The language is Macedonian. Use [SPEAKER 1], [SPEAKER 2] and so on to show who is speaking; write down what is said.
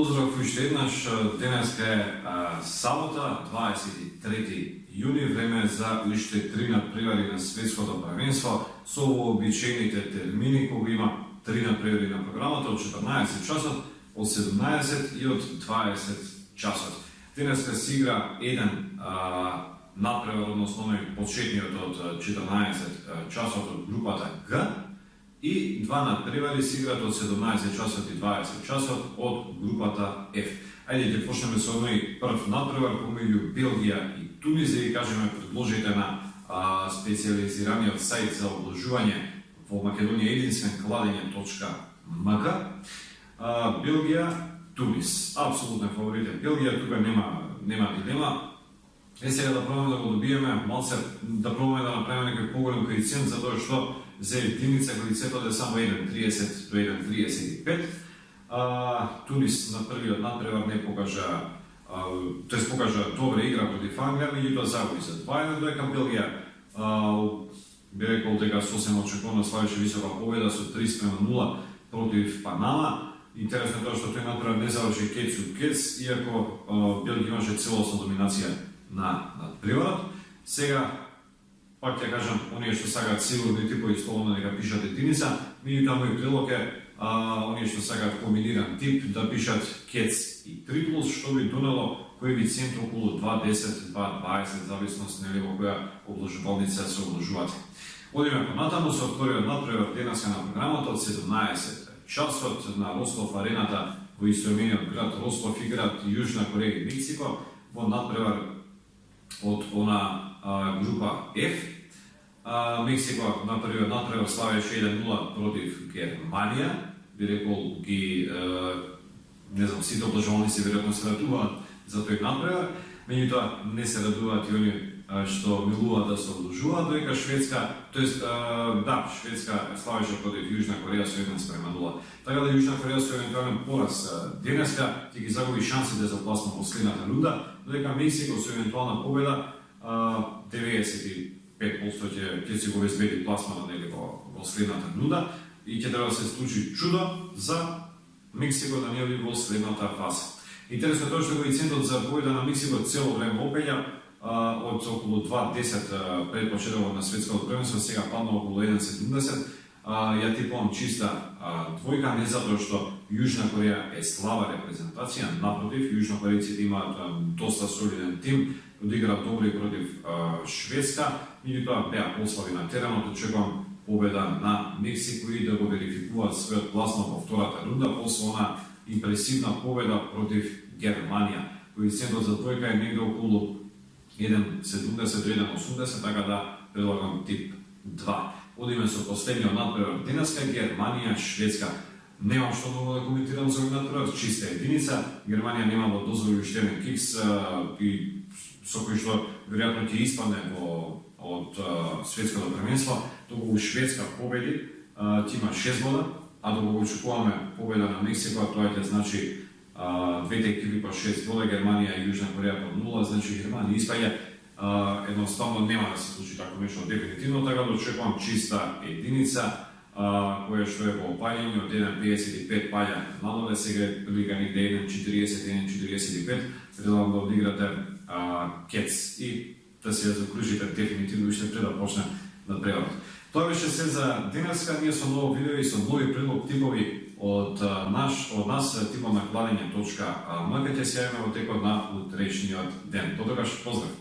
[SPEAKER 1] Поздрав уште еднаш. Денеска е сабота, 23 јуни, време за уште 3 надпревари на светското првенство со вообичаените термини кога има 3 надпревари на програмата од 14 часот, од 17 и од 20 часот. Денеска се игра еден надпревар, односно почетниот од 14 часот од групата Г, и два надпревари се играат од 17 часот и 20 часот од групата F. Ајде ќе почнеме со овој прв надпревар помеѓу Белгија и Тунис, да ги кажеме предложите на специјализираниот сајт за обложување во Македонија единствен кладење.мк. Белгија, Тунис, апсолутно фаворите. Белгија тука нема дилема. Сега да пробаме да го добиеме малце, да пробаме да направиме некој поголем коефициент, затоа што за единица коефициентот е само 1,30 до 1,35. Тунис на првиот надпревар не покажа, покажа добра игра против Англија, меѓутоа загуби за 2-1, додека Белгија би рекол дека сосема очекувано славеше висока победа со 3:0 против Панама. Интересно е тоа што тој надпревар не заврши кец у кец, иако Белгија имаше целосна доминација на надпреварот. Сега пак ќе кажам, оние што сакаат сигурни типови слободно дека пишат единица, меѓутоа мој прилог е оние што сакаат комбиниран тип да пишат кец и триплус, што би донело коефициент околу 2,10, 2,20, зависност нели во која обложувалница се обложувате. Одиме понатаму со вториот надпревар денеска на програмата од 17 часот на Ростов арената во истоимениот град Ростов играат Јужна Кореја и Мексико во надпревар од она група F. Мексико на првиот надпревар славеше 1:0 против Германија. Би рекол ги не знам, сите обложувалници веројатно се радуваат за тој надпревар, меѓутоа не се радуваат и они што милуваат да се обложуваат, додека Шведска, тоест Шведска славеше против Јужна Кореја со 1:0. Така да Јужна Кореја со евентуален пораз денеска ќе ги загуби шансите за пласман во следната рунда, додека Мексико со евентуална победа 95% ќе си го обезбеди пласманот нели во следната рунда и ќе треба да се случи чудо за Мексико да не оди во следната фаза. Интересно е тоа што коефициентот за победа на Мексико цело време опења од околу 2,10 пред почетокот на светското првенство, сега падна околу 1,70. Ја типувам чиста двојка, не затоа што Јужна Кореја е слаба репрезентација, напротив, јужнокорејците имаат доста солиден тим, одиграат добри против Шведска, меѓутоа беа послаби на теренот, очекувам победа на Мексико и да го верификуваат својот пласман во втората рунда, после она импресивна победа против Германија. Коефициентот за двојка е негде околу 1,70 до 1,80, така да предлагам тип 2. Одиме со последниот надпревар денеска, Германија, Шведска. Немам што многу да коментирам за овој надпревар, чиста единица. Германија немало дозволи уште кикс и со кој што веројатно ќе испадне од светското првенство, доколку Шведска победи, ќе има 6 бода, а доколку очекуваме победа на Мексико, тоа ќе значи двете екипи по 6 бода, Германија и Јужна Кореја по 0, значи Германија испаѓа. Едноставно нема да се случи тако нешто дефинитивно, така да очекувам чиста единица, која што е во опаѓање од 1,55 паѓа надоле, сега е прилика негде 1,40, 1,45, предлагам да одиграте кец и да се закружите дефинитивно уште пред да почне надпреварот. Тоа беше се за денеска, ние со ново видео и со нови прилог типови од нас типот на кладење.мк ќе се јавиме во текот на утрешниот ден. До тогаш, поздрав!